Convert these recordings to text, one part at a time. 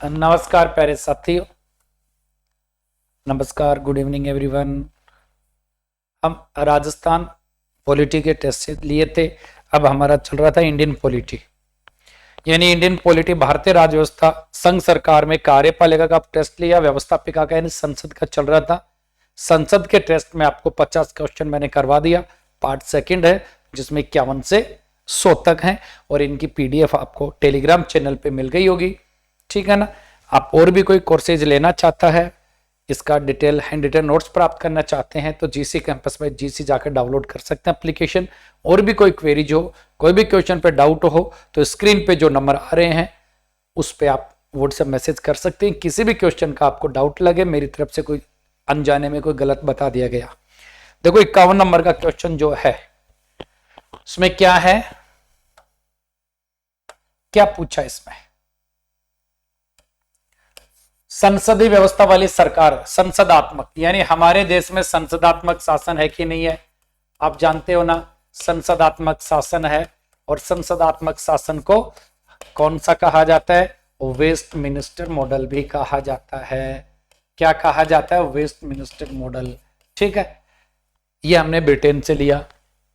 नमस्कार प्यारे साथियों, नमस्कार, गुड इवनिंग एवरीवन। हम राजस्थान पॉलिटी के टेस्ट लिए थे। अब हमारा चल रहा था इंडियन पॉलिटी, यानी इंडियन पॉलिटी भारतीय राज्य व्यवस्था संघ सरकार में कार्यपालिका का टेस्ट लिया, व्यवस्थापिका का यानी संसद का चल रहा था। संसद के टेस्ट में आपको 50 क्वेश्चन मैंने करवा दिया। पार्ट सेकंड है जिसमें 51 से 100 तक हैं और इनकी पीडीएफ आपको टेलीग्राम चैनल पे मिल गई होगी, ठीक है ना। आप और भी कोई कोर्सेज लेना चाहता है, इसका डिटेल हैंड रिटन नोट्स प्राप्त करना चाहते हैं तो जीसी कैंपस में जीसी जाकर डाउनलोड कर सकते हैं एप्लीकेशन। और भी कोई क्वेरीज हो, कोई भी क्वेश्चन पे डाउट हो तो स्क्रीन पे जो नंबर आ रहे हैं उस पे आप व्हाट्सएप मैसेज कर सकते हैं। किसी भी क्वेश्चन का आपको डाउट लगे, मेरी तरफ से कोई अनजाने में कोई गलत बता दिया गया, देखो 51 नंबर का क्वेश्चन जो है उसमें क्या है, क्या पूछा इसमें। संसदीय व्यवस्था वाली सरकार, संसदात्मक, यानी हमारे देश में संसदात्मक शासन है कि नहीं है, आप जानते हो ना। संसदात्मक शासन है और संसदात्मक शासन को कौन सा कहा जाता है? वेस्टमिनिस्टर मॉडल भी कहा जाता है। क्या कहा जाता है? वेस्टमिनिस्टर मॉडल, ठीक है। ये हमने ब्रिटेन से लिया,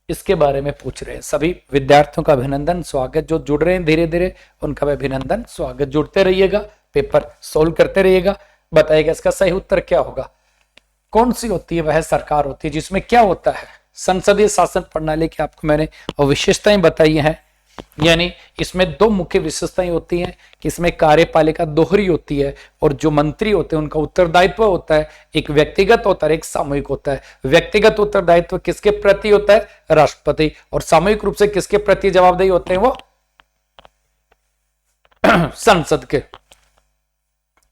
इसके बारे में पूछ रहे हैं। सभी विद्यार्थियों का अभिनंदन, स्वागत। जो जुड़ रहे हैं धीरे धीरे उनका भी अभिनंदन, स्वागत। जुड़ते रहिएगा, पेपर सोल्व करते रहिएगा, बताइएगा इसका सही उत्तर क्या होगा। कौन सी होती है वह सरकार होती है जिसमें क्या होता है? संसदीय शासन प्रणाली की आपको मैंने विशेषताएं बताई हैं, यानी इसमें दो मुख्य विशेषताएं होती हैं कि इसमें कार्यपालिका दोहरी होती है और जो मंत्री होते हैं उनका उत्तरदायित्व होता है, एक व्यक्तिगत होता है, एक सामूहिक होता है। व्यक्तिगत उत्तरदायित्व किसके प्रति होता है? राष्ट्रपति। और सामूहिक रूप से किसके प्रति जवाबदेही होते हैं? वो संसद के।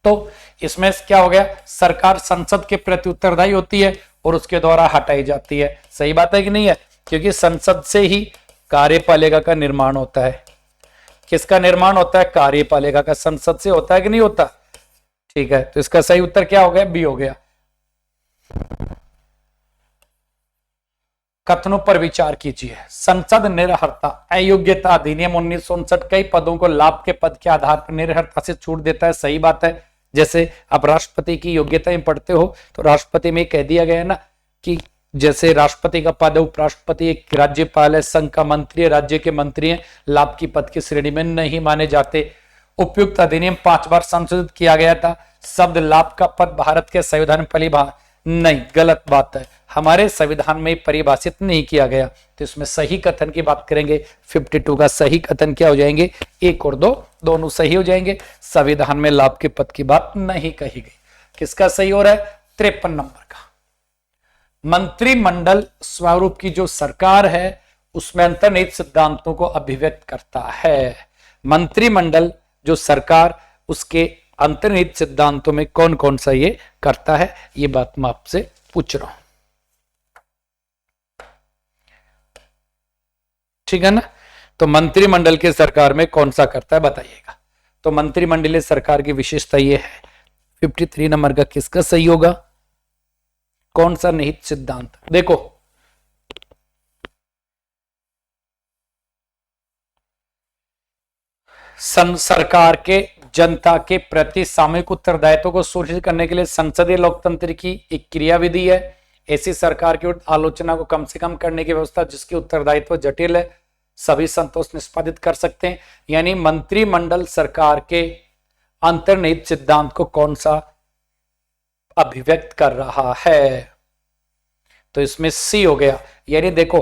तो इसमें क्या हो गया? सरकार संसद के प्रति उत्तरदायी होती है और उसके द्वारा हटाई जाती है। सही बात है कि नहीं है? क्योंकि संसद से ही कार्यपालिका का निर्माण होता है। किसका निर्माण होता है? कार्यपालिका का। संसद से होता है कि नहीं होता? ठीक है, तो इसका सही उत्तर क्या हो गया? बी हो गया। कथनों पर विचार कीजिए। संसद निरर्हता अयोग्यता अधिनियम 1959 कई पदों को लाभ के पद के आधार पर निरर्हता से छूट देता है। सही बात है। जैसे आप राष्ट्रपति की योग्यताएं पढ़ते हो तो राष्ट्रपति में कह दिया गया है ना कि जैसे राष्ट्रपति का पद है, उपराष्ट्रपति एक राज्यपाल है, संघ का मंत्री है, राज्य के मंत्री हैं, लाभ की पद की श्रेणी में नहीं माने जाते। उपयुक्त अधिनियम 5 बार संशोधित किया गया था। शब्द लाभ का पद भारत के संविधान में परिभाषित नहीं, गलत बात है, हमारे संविधान में परिभाषित नहीं किया गया। तो इसमें सही कथन की बात करेंगे। 52 का सही कथन क्या हो जाएंगे? 1 और 2 दोनों सही हो जाएंगे। संविधान में लाभ के पद की बात नहीं कही गई। किसका सही हो रहा है? 53 नंबर का। मंत्रिमंडल स्वरूप की जो सरकार है उसमें अंतर्निहित सिद्धांतों को अभिव्यक्त करता है। मंत्रिमंडल जो सरकार, उसके अंतर्निहित सिद्धांतों में कौन कौन सा ये करता है, ये बात मैं आपसे पूछ रहा हूं, ठीक है ना। तो मंत्रिमंडल के सरकार में कौन सा करता है बताइएगा। तो मंत्रिमंडलीय सरकार की विशेषता ये है। 53 नंबर का किसका सही होगा? कौन सा निहित सिद्धांत? देखो सरकार के जनता के प्रति सामूहिक उत्तरदायित्व को सुनिश्चित करने के लिए संसदीय लोकतंत्र की एक क्रियाविधि है। ऐसी सरकार की आलोचना को कम से कम करने की व्यवस्था जिसकी उत्तरदायित्व जटिल है, सभी संतोष निष्पादित कर सकते हैं। यानी मंत्रिमंडल सरकार के अंतर्निहित सिद्धांत को कौन सा अभिव्यक्त कर रहा है? तो इसमें सी हो गया। यानी देखो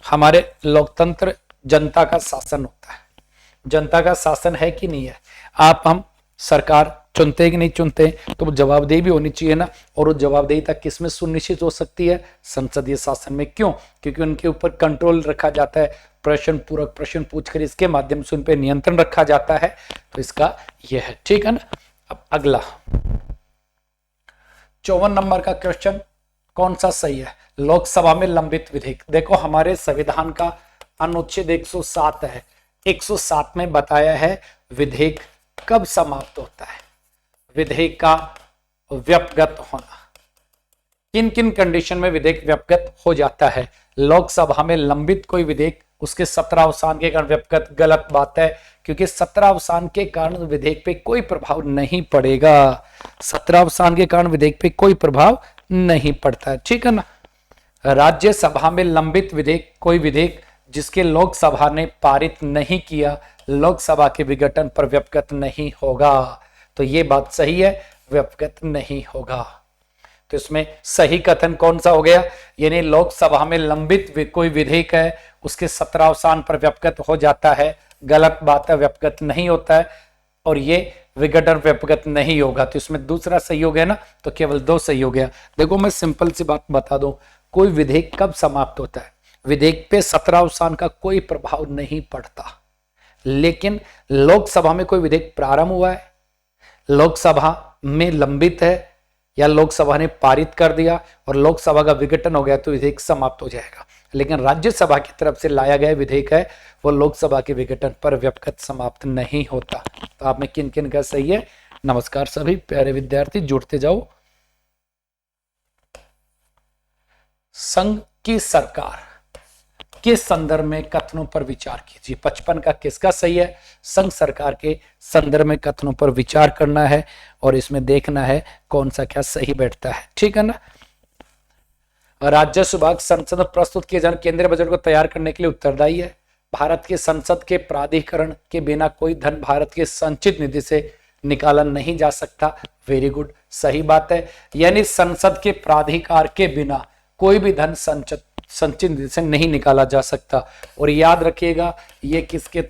हमारे लोकतंत्र जनता का शासन होता है। जनता का शासन है कि नहीं है? आप हम सरकार चुनते हैं कि नहीं चुनते, तो जवाबदेही भी होनी चाहिए ना। और वो जवाबदेही किसमें सुनिश्चित हो सकती है? संसदीय शासन में। क्यों? क्योंकि उनके ऊपर कंट्रोल रखा जाता है, प्रश्न पूरक प्रश्न पूछकर इसके माध्यम से उन पर नियंत्रण रखा जाता है। तो इसका यह है, ठीक है ना। अब अगला 54 नंबर का क्वेश्चन कौन सा सही है? लोकसभा में लंबित विधेयक। देखो हमारे संविधान का अनुच्छेद 107 है। 107 में बताया है विधेयक कब समाप्त होता है। विधेयक का व्यपगत होना, किन किन कंडीशन में विधेयक व्यपगत हो जाता है। लोकसभा में लंबित कोई विधेयक उसके 17 अवसान के कारण व्यपगत, गलत बात है, क्योंकि 17 अवसान के कारण विधेयक पे कोई प्रभाव नहीं पड़ेगा। 17 अवसान के कारण विधेयक पे कोई प्रभाव नहीं पड़ता है, ठीक है ना। राज्यसभा में लंबित विधेयक, कोई विधेयक जिसके लोकसभा ने पारित नहीं किया, लोकसभा के विघटन पर व्यपगत नहीं होगा। तो ये बात सही है, व्यपगत नहीं होगा। तो इसमें सही कथन कौन सा हो गया, यानी लोकसभा में लंबित कोई विधेयक है उसके 17 अवसान पर व्यपगत हो जाता है, गलत बात है, व्यपगत नहीं होता है, और ये विघटन व्यपगत नहीं होगा। तो इसमें दूसरा सही हो गया ना, तो केवल 2 सही हो गया। देखो मैं सिंपल सी बात बता दूं, कोई विधेयक कब समाप्त होता है, विधेयक पे 17 अवसान का कोई प्रभाव नहीं पड़ता। लेकिन लोकसभा में कोई विधेयक प्रारंभ हुआ है, लोकसभा में लंबित है, या लोकसभा ने पारित कर दिया और लोकसभा का विघटन हो गया, तो विधेयक समाप्त हो जाएगा। लेकिन राज्यसभा की तरफ से लाया गया विधेयक है, वो लोकसभा के विघटन पर व्यपगत समाप्त नहीं होता। तो आप में किन किन का सही है। नमस्कार सभी प्यारे विद्यार्थी, जुड़ते जाओ। संघ की सरकार के संदर्भ में कथनों पर विचार कीजिए। 55 का किसका सही है, संघ सरकार के संदर्भ में कथनों पर विचार करना है और इसमें देखना है कौन सा क्या सही बैठता है, ठीक है ना। राजस्व विभाग संसद में प्रस्तुत किए जाने केंद्रीय बजट को तैयार करने के लिए उत्तरदायी है। भारत के संसद के प्राधिकरण के बिना कोई धन भारत के संचित निधि से निकाला नहीं जा सकता। वेरी गुड, सही बात है, यानी संसद के प्राधिकार के बिना कोई भी धन संचित निधि से नहीं निकाला जा सकता। और याद रखिएगा ये किसके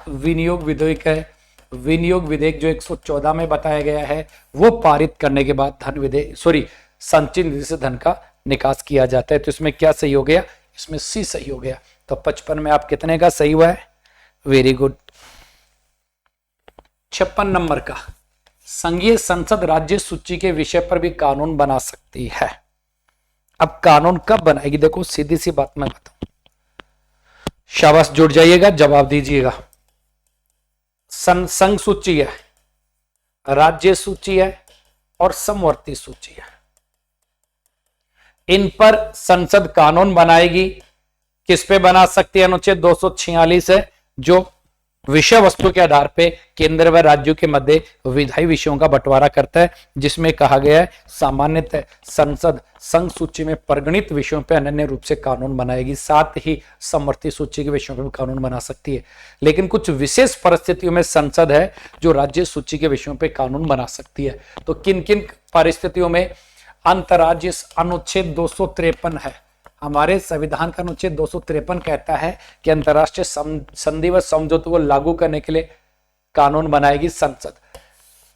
विनियोग विधेयक है, विनियोग विधेयक जो 114 में बताया गया है, वो पारित करने के बाद धन विधेयक संचित निधि से धन का निकास किया जाता है। तो इसमें क्या सही हो गया, इसमें सी सही हो गया। तो 55 में आप कितने का सही हुआ है, वेरी गुड। 56 नंबर का, संघीय संसद राज्य सूची के विषय पर भी कानून बना सकती है। अब कानून कब बनाएगी, देखो सीधी सी बात मैं बताऊं, शाबाश, जुड़ जाइएगा, जवाब दीजिएगा। संघ सूची है, राज्य सूची है और समवर्ती सूची है, इन पर संसद कानून बनाएगी। किस पे बना सकती है, अनुच्छेद 246 है, जो विषय वस्तु के आधार पे केंद्र व राज्यों के मध्य विधायी विषयों का बंटवारा करता है, जिसमें कहा गया है सामान्यतः संसद संघ सूची में परिगणित विषयों पर अनन्य रूप से कानून बनाएगी, साथ ही समवर्ती सूची के विषयों पर भी कानून बना सकती है। लेकिन कुछ विशेष परिस्थितियों में संसद है जो राज्य सूची के विषयों पर कानून बना सकती है। तो किन किन परिस्थितियों में, अंतर्राज्यीय अनुच्छेद 253 है, हमारे संविधान का अनुच्छेद 253 कहता है कि अंतरराष्ट्रीय संधि व समझौतों को लागू करने के लिए कानून बनाएगी संसद।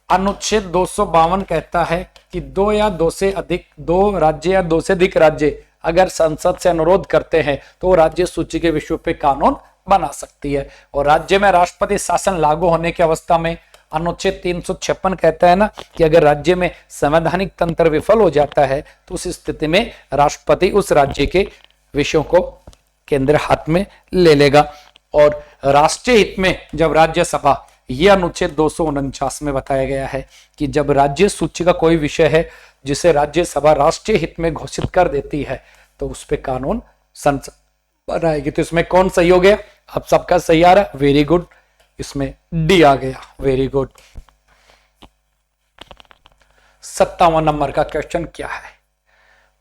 अनुच्छेद 252 कहता है कि दो राज्य या 2 से अधिक राज्य अगर संसद से अनुरोध करते हैं तो राज्य सूची के विषयों पे कानून बना सकती है। और राज्य में राष्ट्रपति शासन लागू होने की अवस्था में अनुच्छेद 356 कहता है ना कि अगर राज्य में संवैधानिक तंत्र विफल हो जाता है तो उस स्थिति में राष्ट्रपति उस राज्य के विषयों को केंद्र हाथ में ले लेगा। और राष्ट्रीय हित में जब राज्यसभा, यह अनुच्छेद 249 में बताया गया है कि जब राज्य सूची का कोई विषय है जिसे राज्यसभा राष्ट्रीय हित में घोषित कर देती है तो उस पर कानून संसद बनाएगी। तो इसमें कौन सही हो गया, अब सबका सही आ रहा है, वेरी गुड, इसमें डी आ गया, वेरी गुड। 57 नंबर का क्वेश्चन क्या है,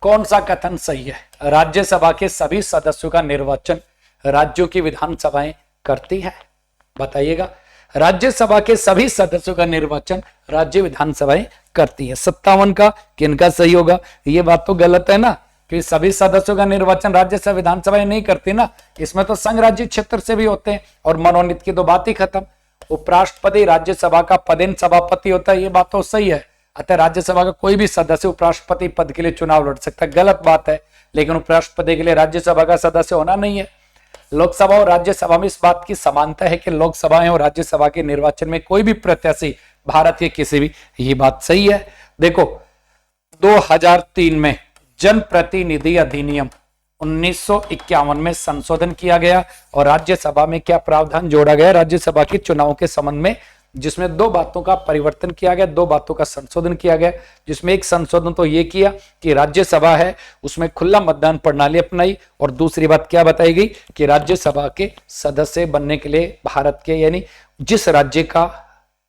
कौन सा कथन सही है, राज्यसभा के सभी सदस्यों का निर्वाचन राज्यों की विधानसभाएं करती है, बताइएगा। राज्यसभा के सभी सदस्यों का निर्वाचन राज्य विधानसभाएं करती है। 57 का किनका सही होगा, ये बात तो गलत है ना कि सभी सदस्यों का निर्वाचन राज्यसभा विधानसभाएं नहीं करती ना, इसमें तो संघ राज्य क्षेत्र से भी होते हैं और मनोनीत की तो बात ही खत्म। उपराष्ट्रपति राज्यसभा का पदेन सभापति होता है, ये बात तो सही है। अतः राज्यसभा का कोई भी सदस्य उपराष्ट्रपति पद के लिए चुनाव लड़ सकता है, गलत बात है, लेकिन उपराष्ट्रपति के लिए राज्यसभा का सदस्य होना नहीं है। लोकसभा और राज्यसभा में इस बात की समानता है कि लोकसभा और राज्यसभा के निर्वाचन में कोई भी प्रत्याशी भारत के किसी भी, ये बात सही है। देखो 2003 में जनप्रतिनिधि अधिनियम 1951 में संशोधन किया गया और राज्यसभा में क्या प्रावधान जोड़ा गया, राज्यसभा के चुनाव के संबंध में जिसमें दो बातों का परिवर्तन किया गया, दो बातों का संशोधन किया गया। जिसमें एक संशोधन तो ये किया कि राज्यसभा है उसमें खुला मतदान प्रणाली अपनाई, और दूसरी बात क्या बताई गई कि राज्यसभा के सदस्य बनने के लिए भारत के यानी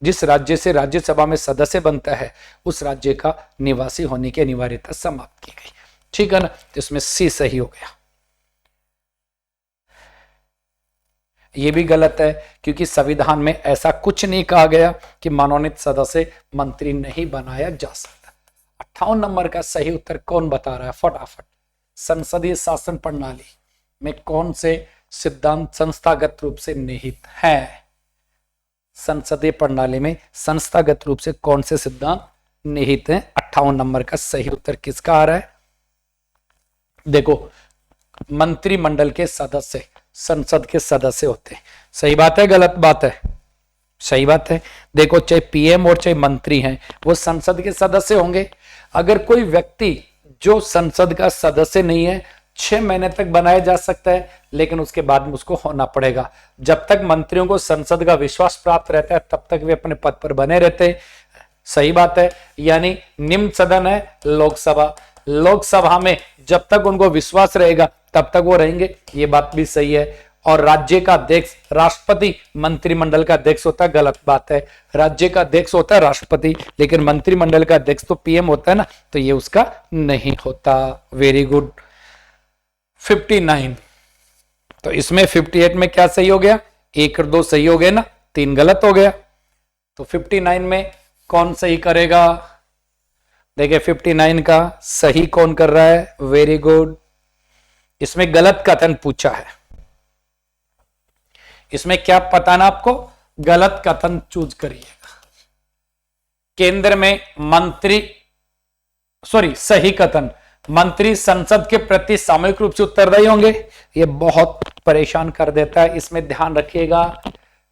जिस राज्य से राज्यसभा में सदस्य बनता है उस राज्य का निवासी होने की अनिवार्यता समाप्त की गई। ठीक है ना, तो इसमें सी सही हो गया। यह भी गलत है क्योंकि संविधान में ऐसा कुछ नहीं कहा गया कि मनोनीत सदस्य मंत्री नहीं बनाया जा सकता। 58 नंबर का सही उत्तर कौन बता रहा है फटाफट। संसदीय शासन प्रणाली में कौन से सिद्धांत संस्थागत रूप से निहित है? संसदीय प्रणाली में संस्थागत रूप से कौन से सिद्धांत निहित हैं? 58 नंबर का सही उत्तर किसका आ रहा है? देखो, मंत्रिमंडल के सदस्य संसद के सदस्य होते हैं। सही बात है गलत बात है? सही बात है। देखो, चाहे पीएम और चाहे मंत्री हैं वो संसद के सदस्य होंगे। अगर कोई व्यक्ति जो संसद का सदस्य नहीं है 6 महीने तक बनाया जा सकता है, लेकिन उसके बाद में उसको होना पड़ेगा। जब तक मंत्रियों को संसद का विश्वास प्राप्त रहता है तब तक वे अपने पद पर बने रहते हैं। सही बात है। यानी निम्न सदन है लोकसभा, लोकसभा में जब तक उनको विश्वास रहेगा तब तक वो रहेंगे, ये बात भी सही है। और राज्य का अध्यक्ष राष्ट्रपति मंत्रिमंडल का अध्यक्ष होता है, गलत बात है। राज्य का अध्यक्ष होता है राष्ट्रपति, लेकिन मंत्रिमंडल का अध्यक्ष तो पीएम होता है ना, तो ये उसका नहीं होता। Very good. 59, तो इसमें 58 में क्या सही हो गया? 1 और 2 सही हो गए ना, 3 गलत हो गया। तो 59 में कौन सही करेगा? देखिए 59 का सही कौन कर रहा है? Very good. इसमें गलत कथन पूछा है, इसमें क्या पता ना आपको? गलत कथन चूज करिएगा। केंद्र में सही कथन, मंत्री संसद के प्रति सामूहिक रूप से उत्तरदायी होंगे। ये बहुत परेशान कर देता है, इसमें ध्यान रखिएगा।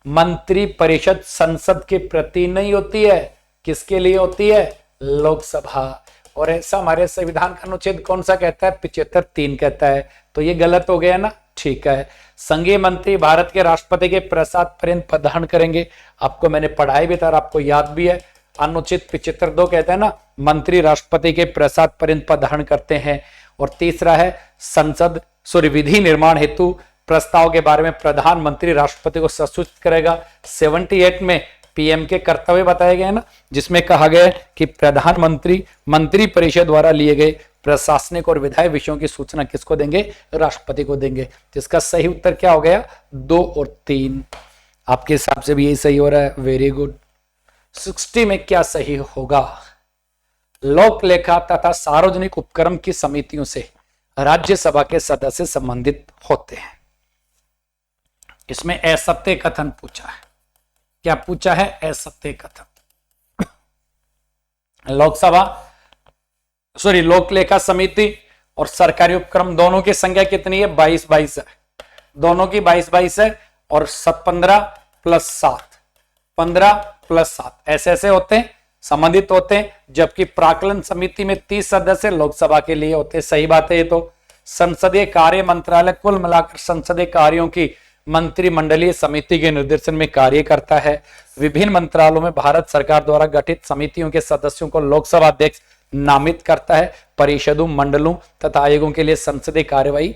मंत्री परिषद संसद के प्रति नहीं होती है, किसके लिए होती है? लोकसभा। और ऐसा हमारे संविधान का अनुच्छेद कौन सा कहता है? 75(3 कहता है। तो ये गलत हो गया ना, ठीक है। संघीय मंत्री भारत के राष्ट्रपति के प्रसाद पर्यंत पद धारण करेंगे। आपको मैंने पढ़ाई भी था और आपको याद भी है, अनुच्छेद 75(2 कहता है ना, मंत्री राष्ट्रपति के प्रसाद पर्यंत पद धारण करते हैं। और तीसरा है विधि निर्माण हेतु प्रस्ताव के बारे में प्रधानमंत्री राष्ट्रपति को सूचित करेगा। 78 में पीएम के कर्तव्य बताए गए ना, जिसमें कहा गया है कि प्रधानमंत्री मंत्री परिषद द्वारा लिए गए प्रशासनिक और विधायी विषयों की सूचना किसको देंगे? राष्ट्रपति को देंगे। जिसका सही उत्तर क्या हो गया? 2 और 3। आपके हिसाब से भी यही सही हो रहा है, वेरी गुड। 60 में क्या सही होगा? लोक लेखा तथा सार्वजनिक उपक्रम की समितियों से राज्यसभा के सदस्य संबंधित होते हैं। इसमें असत्य कथन पूछा है। क्या पूछा है? असत्य कथन। लोक लेखा समिति और सरकारी उपक्रम दोनों की संख्या कितनी है? 22 है। दोनों की 22 है और 15 + 7, 15 + 7 ऐसे होते हैं, संबंधित होते हैं। जबकि प्राक्कलन समिति में 30 सदस्य लोकसभा के लिए होते हैं। सही बात है ये तो। संसदीय कार्य मंत्रालय कुल मिलाकर संसदीय कार्यों की मंत्रिमंडलीय समिति के निर्देशन में कार्य करता है। विभिन्न मंत्रालयों में भारत सरकार द्वारा गठित समितियों के सदस्यों को लोकसभा अध्यक्ष नामित करता है। परिषदों, मंडलों तथा आयोगों के लिए संसदीय कार्यवाही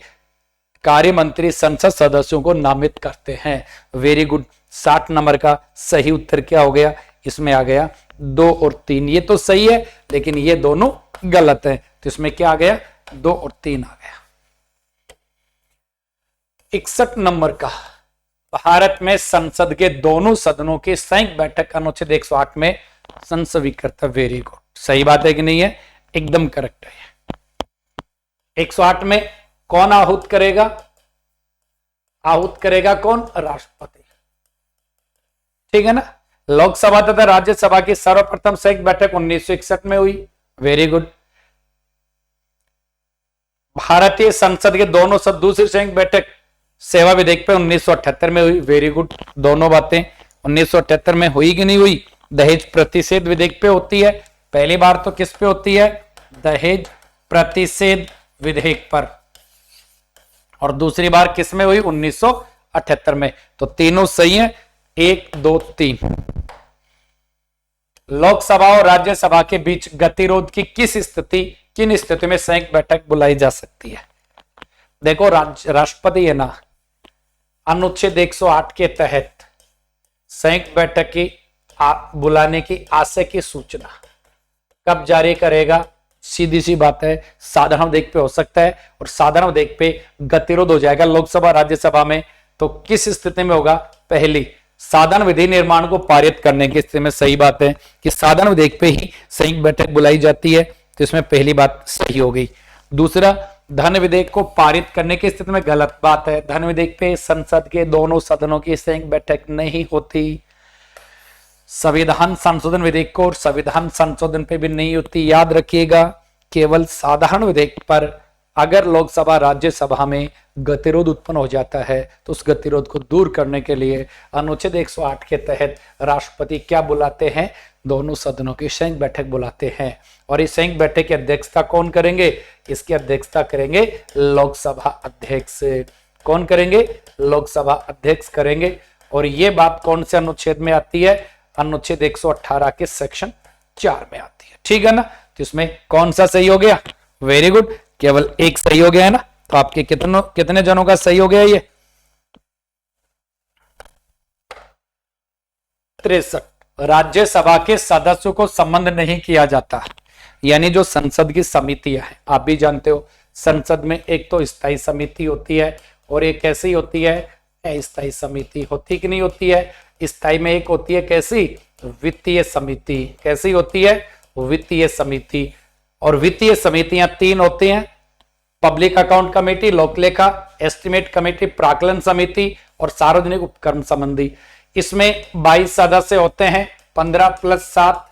कार्य मंत्री संसद सदस्यों को नामित करते हैं। Very good. 60 नंबर का सही उत्तर क्या हो गया? इसमें आ गया 2 और 3। ये तो सही है लेकिन ये दोनों गलत है, तो इसमें क्या आ गया? 2 और 3 आ गया। 61 नंबर का, भारत में संसद के दोनों सदनों की संयुक्त बैठक अनुच्छेद 108 में संसद स्वीकृत है। Very good. सही बात है कि नहीं है? एकदम करेक्ट है। 108 में कौन आहूत करेगा? आहूत करेगा कौन? राष्ट्रपति। ठीक है ना। लोकसभा तथा राज्यसभा की सर्वप्रथम संयुक्त बैठक 1961 में हुई। Very good. भारतीय संसद के दोनों दूसरी संयुक्त बैठक सेवा विधेयक पे 1978 में हुई। Very good. दोनों बातें 1978 में हुई कि नहीं हुई? दहेज प्रतिषेध विधेयक पे होती है। पहली बार तो किस पे होती है? दहेज प्रतिषेध विधेयक पर। और दूसरी बार किस में हुई? 1978 में। तो तीनों सही है। 1, 2, 3। लोकसभा और राज्यसभा के बीच गतिरोध की किन स्थिति में संयुक्त बैठक बुलाई जा सकती है? देखो, राष्ट्रपति है ना, अनुच्छेद 108 के तहत संयुक्त बैठक की बुलाने की आशय की सूचना कब जारी करेगा? सीधी सी बात है, साधारण विधेयक पे हो सकता है, और साधारण विधेयक पे गतिरोध हो जाएगा लोकसभा राज्यसभा में, तो किस स्थिति में होगा? पहली, साधारण विधि निर्माण को पारित करने की स्थिति में सही बात है कि साधारण विधेयक पे ही संयुक्त बैठक बुलाई जाती है, तो इसमें पहली बात सही हो गई। दूसरा, धन विधेयक को पारित करने की स्थिति में गलत बात है। धन विधेयक पे संसद के दोनों सदनों की संयुक्त बैठक नहीं होती। संविधान संशोधन विधेयक को और संविधान संशोधन पे भी नहीं होती, याद रखिएगा। केवल साधारण विधेयक पर अगर लोकसभा राज्यसभा में गतिरोध उत्पन्न हो जाता है तो उस गतिरोध को दूर करने के लिए अनुच्छेद 108 के तहत राष्ट्रपति क्या बुलाते हैं? दोनों सदनों की संयुक्त बैठक बुलाते हैं। और इस संयुक्त बैठक की अध्यक्षता कौन करेंगे? इसकी अध्यक्षता करेंगे लोकसभा अध्यक्ष। कौन करेंगे? लोकसभा अध्यक्ष करेंगे। और ये बात कौन से अनुच्छेद में आती है? अनुच्छेद 118 के सेक्शन 4 में आती है। ठीक है ना? तो इसमें कौन सा सही हो गया? वेरी गुड, केवल एक सही हो गया है ना। तो आपके कितने जनों का सही हो गया? ये 63। राज्यसभा के सदस्यों को संबंध नहीं किया जाता, यानी जो संसद की समितियां हैं, आप भी जानते हो संसद में एक तो स्थायी समिति होती है और एक कैसी होती है? अस्थायी समिति। होती कि नहीं होती है? स्थायी में एक होती है कैसी? वित्तीय समिति। कैसी होती है? वित्तीय समिति। और वित्तीय समितियां 3 होती हैं, पब्लिक अकाउंट कमेटी, लोकलेखा एस्टिमेट कमेटी, प्राक्कलन समिति और सार्वजनिक उपक्रम संबंधी। इसमें 22 सदस्य होते हैं, 15 + 7।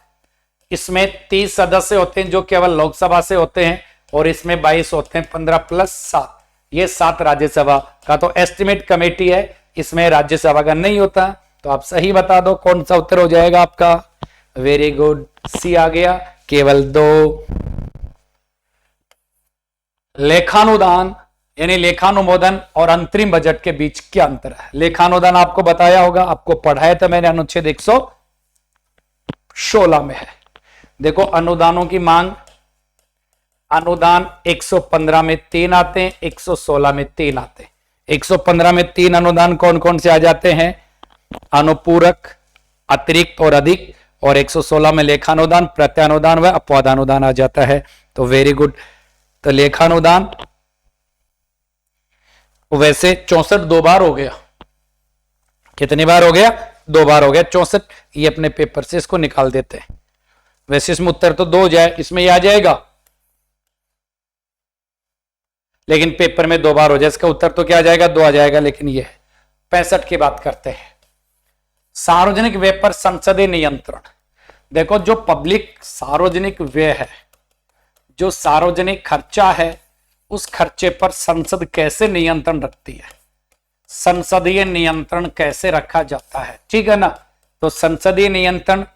इसमें 30 सदस्य होते हैं जो केवल लोकसभा से होते हैं, और इसमें 22 होते हैं, 15 + 7। ये 7 राज्यसभा का। तो एस्टिमेट कमेटी है, इसमें राज्यसभा का नहीं होता। तो आप सही बता दो कौन सा उत्तर हो जाएगा आपका? वेरी गुड, सी आ गया। केवल 2। लेखानुदान यानी लेखानुमोदन और अंतरिम बजट के बीच क्या अंतर है? लेखानुदान आपको बताया होगा, आपको पढ़ाया था मैंने, अनुच्छेद 116 में है। देखो, अनुदानों की मांग, अनुदान 115 में 3 आते हैं, 116 में 3 आते हैं। 115 में 3 अनुदान कौन कौन से आ जाते हैं? अनुपूरक, अतिरिक्त और अधिक। और 116 में लेखानुदान, प्रत्यानुदान व अपवादानुदान आ जाता है। तो वेरी गुड। तो लेखानुदान वैसे 64 2 बार हो गया। कितनी बार हो गया? 2 बार हो गया। 64 ये अपने पेपर से इसको निकाल देते हैं। वैसे इसमें उत्तर तो 2 जाए, इसमें ये आ जाएगा, लेकिन पेपर में 2 बार हो जाए, इसका उत्तर तो क्या आ जाएगा? 2 आ जाएगा। लेकिन ये 65 की बात करते हैं, सार्वजनिक व्यय पर संसदीय नियंत्रण। देखो, जो पब्लिक सार्वजनिक व्यय है, जो सार्वजनिक खर्चा है, उस खर्चे पर संसद कैसे नियंत्रण रखती है? संसदीय नियंत्रण कैसे रखा जाता है? ठीक है ना? तो संसदीय नियंत्रण,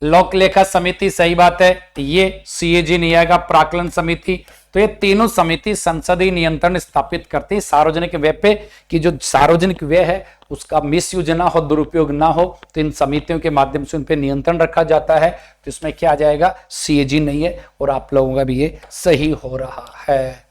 लोक लेखा समिति, सही बात है, ये सीएजी नहीं आएगा, प्राक्कलन समिति। तो ये तीनों समिति संसदीय नियंत्रण स्थापित करती है सार्वजनिक व्यय पे, कि जो सार्वजनिक व्यय है उसका मिसयूज ना हो, दुरुपयोग ना हो। तो इन समितियों के माध्यम से उन पे नियंत्रण रखा जाता है। तो इसमें क्या आ जाएगा? सीएजी नहीं है, और आप लोगों का भी ये सही हो रहा है।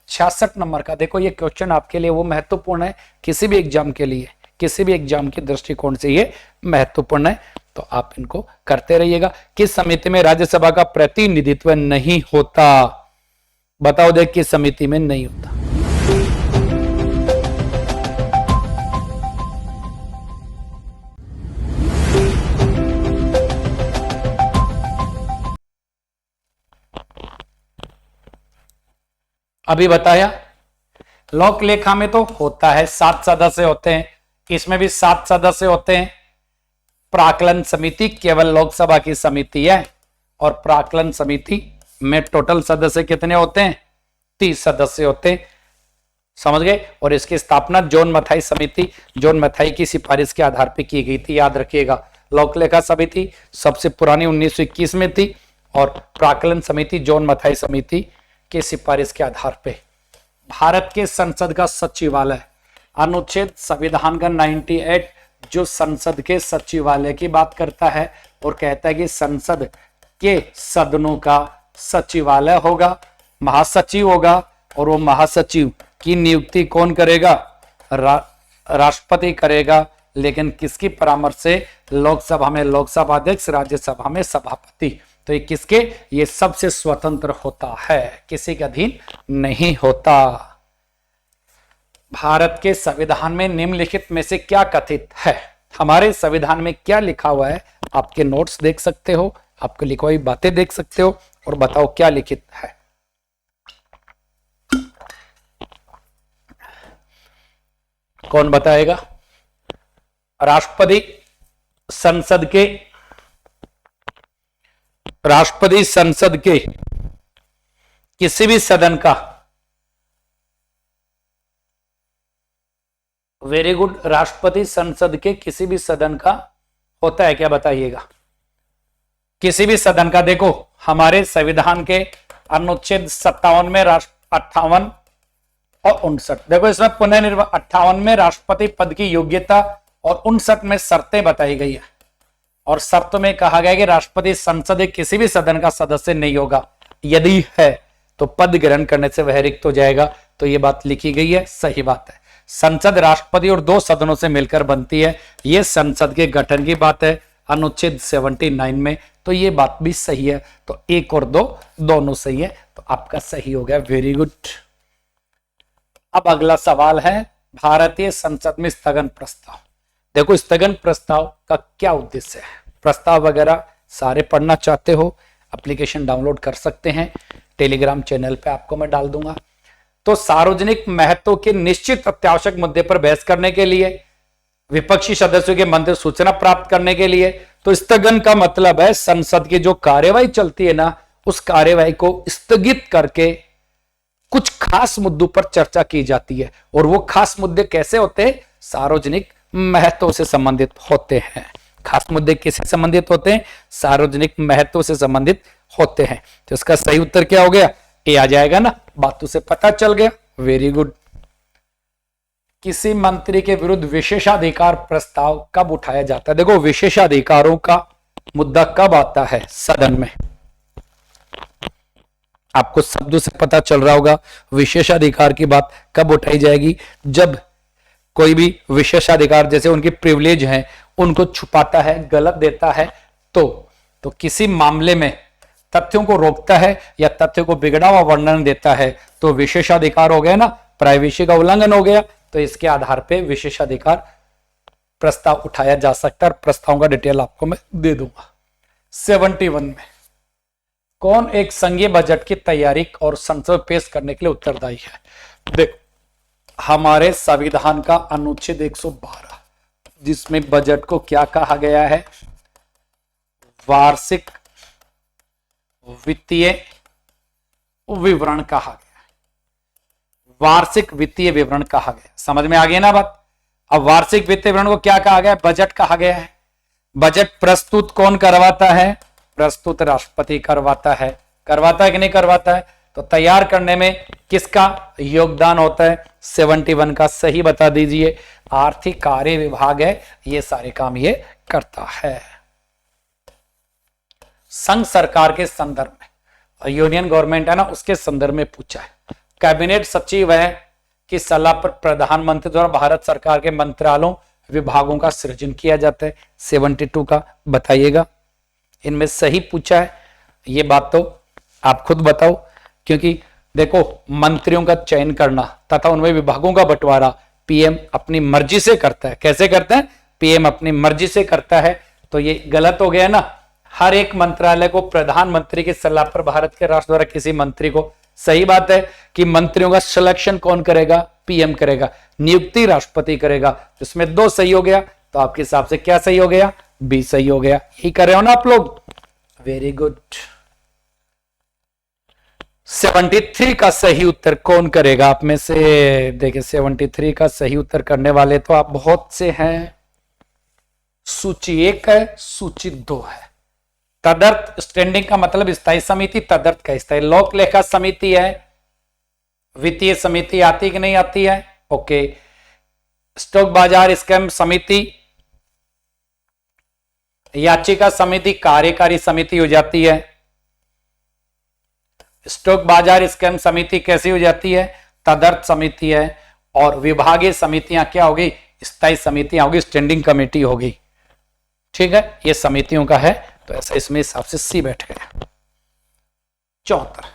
66 नंबर का देखो, ये क्वेश्चन आपके लिए वो महत्वपूर्ण है, किसी भी एग्जाम के लिए, किसी भी एग्जाम के दृष्टिकोण से ये महत्वपूर्ण है। तो आप इनको करते रहिएगा। किस समिति में राज्यसभा का प्रतिनिधित्व नहीं होता? बताओ देख, किस समिति में नहीं होता? अभी बताया। लोक लेखा में तो होता है, 7 सदस्य होते हैं, इसमें भी 7 सदस्य होते हैं। प्राक्कलन समिति केवल लोकसभा की समिति है, और प्राक्कलन समिति में टोटल सदस्य कितने होते हैं? 30 सदस्य होते हैं। समझ गए? और इसकी स्थापना जॉन मथाई समिति, जॉन मथाई की सिफारिश के आधार पर की गई थी, याद रखिएगा। लोक लेखा समिति सबसे पुरानी 1921 में थी, और प्राक्कलन समिति जॉन मथाई समिति के सिफारिश के आधार पे। भारत के संसद का सचिवालय, अनुच्छेद संविधान का 98 जो संसद के सचिवालय की बात करता है और कहता है कि संसद के सदनों का सचिवालय होगा, महासचिव होगा, और वो महासचिव की नियुक्ति कौन करेगा? राष्ट्रपति करेगा, लेकिन किसकी परामर्श से? लोकसभा में लोकसभा अध्यक्ष, राज्यसभा में सभापति। तो ये किसके? ये सबसे स्वतंत्र होता है, किसी के अधीन नहीं होता। भारत के संविधान में निम्नलिखित में से क्या कथित है? हमारे संविधान में क्या लिखा हुआ है? आपके नोट्स देख सकते हो, आपको लिखी हुई बातें देख सकते हो और बताओ क्या लिखित है। कौन बताएगा? राष्ट्रपति संसद के किसी भी सदन का, वेरी गुड, राष्ट्रपति संसद के किसी भी सदन का होता है क्या? बताइएगा। किसी भी सदन का, देखो हमारे संविधान के अनुच्छेद 57 में 58 और 59, देखो इसमें पुनर्निर्वाचन 58 में राष्ट्रपति पद की योग्यता और 59 में शर्तें बताई गई है। और शर्त में कहा गया कि राष्ट्रपति संसद के किसी भी सदन का सदस्य नहीं होगा, यदि है तो पद ग्रहण करने से वह रिक्त हो जाएगा। तो ये बात लिखी गई है, सही बात है। संसद राष्ट्रपति और 2 सदनों से मिलकर बनती है, ये संसद के गठन की बात है अनुच्छेद 79 में। तो ये बात भी सही है। तो 1 और 2 दोनों सही है, तो आपका सही हो गया, वेरी गुड। अब अगला सवाल है भारतीय संसद में स्थगन प्रस्ताव। देखो स्थगन प्रस्ताव का क्या उद्देश्य है? प्रस्ताव वगैरह सारे पढ़ना चाहते हो, एप्लीकेशन डाउनलोड कर सकते हैं, टेलीग्राम चैनल पे आपको मैं डाल दूंगा। तो सार्वजनिक महत्व के निश्चित अत्यावश्यक मुद्दे पर बहस करने के लिए, विपक्षी सदस्यों के मंत्री सूचना प्राप्त करने के लिए। तो स्थगन का मतलब है संसद की जो कार्यवाही चलती है ना, उस कार्यवाही को स्थगित करके कुछ खास मुद्दों पर चर्चा की जाती है। और वो खास मुद्दे कैसे होते हैं? सार्वजनिक महत्व से संबंधित होते हैं। खास मुद्दे किससे संबंधित होते हैं? सार्वजनिक महत्व से संबंधित होते हैं। तो इसका सही उत्तर क्या हो गया? ए आ जाएगा ना, बातों से पता चल गया, वेरी गुड। किसी मंत्री के विरुद्ध विशेषाधिकार प्रस्ताव कब उठाया जाता है? देखो विशेषाधिकारों का मुद्दा कब आता है सदन में? आपको शब्दों से पता चल रहा होगा विशेषाधिकार की बात कब उठाई जाएगी? जब कोई भी विशेषाधिकार, जैसे उनकी प्रिविलेज है, उनको छुपाता है, गलत देता है, तो किसी मामले में तथ्यों को रोकता है या तथ्यों को बिगड़ा हुआ वर्णन देता है, तो विशेषाधिकार हो गया ना, प्राइवेसी का उल्लंघन हो गया। तो इसके आधार पे विशेषाधिकार प्रस्ताव उठाया जा सकता है। प्रस्ताव का डिटेल आपको मैं दे दूंगा। 71 में कौन एक संघीय बजट की तैयारी और संसद पेश करने के लिए उत्तरदायी है? देखो हमारे संविधान का अनुच्छेद 112, जिसमें बजट को क्या कहा गया है? वार्षिक वित्तीय विवरण कहा गया। वार्षिक वित्तीय विवरण कहा गया, समझ में आ गई ना बात? अब वार्षिक वित्तीय विवरण को क्या कहा गया? बजट कहा गया है। बजट प्रस्तुत कौन करवाता है? प्रस्तुत राष्ट्रपति करवाता है। करवाता है कि नहीं करवाता है? तो तैयार करने में किसका योगदान होता है? 71 का सही बता दीजिए। आर्थिक कार्य विभाग है, ये सारे काम ये करता है। संघ सरकार के संदर्भ में, यूनियन गवर्नमेंट है ना, उसके संदर्भ में पूछा है। कैबिनेट सचिव है कि सलाह पर प्रधानमंत्री द्वारा भारत सरकार के मंत्रालयों विभागों का सृजन किया जाता है। 72 का बताइएगा। इनमें सही पूछा है, ये बात तो आप खुद बताओ, क्योंकि देखो मंत्रियों का चयन करना तथा उनमें विभागों का बंटवारा पीएम अपनी मर्जी से करता है। कैसे करता है? पीएम अपनी मर्जी से करता है। तो ये गलत हो गया ना। हर एक मंत्रालय को प्रधानमंत्री की सलाह पर भारत के राष्ट्र द्वारा किसी मंत्री को, सही बात है कि मंत्रियों का सिलेक्शन कौन करेगा? पीएम करेगा। नियुक्ति राष्ट्रपति करेगा। इसमें 2 सही हो गया, तो आपके हिसाब से क्या सही हो गया? बी सही हो गया। यही कर रहे हो ना आप लोग, वेरी गुड। 73 का सही उत्तर कौन करेगा आप में से? देखिए 73 का सही उत्तर करने वाले तो आप बहुत से हैं। सूची 1 है, सूची 2 है। तदर्थ स्टैंडिंग का मतलब स्थायी समिति, तदर्थ का स्थायी। लोक लेखा समिति है। वित्तीय समिति आती कि नहीं आती है? ओके। स्टॉक बाजार स्कैम समिति याचिका समिति कार्यकारी समिति हो जाती है। स्टॉक बाजार स्कैम समिति कैसी हो जाती है? तदर्थ समिति है। और विभागीय समितियां क्या होगी? स्थायी समितियां होगी, स्टैंडिंग कमेटी होगी। ठीक है, ये समितियों का है, तो ऐसा इसमें हिसाब से सी बैठ गया। 74,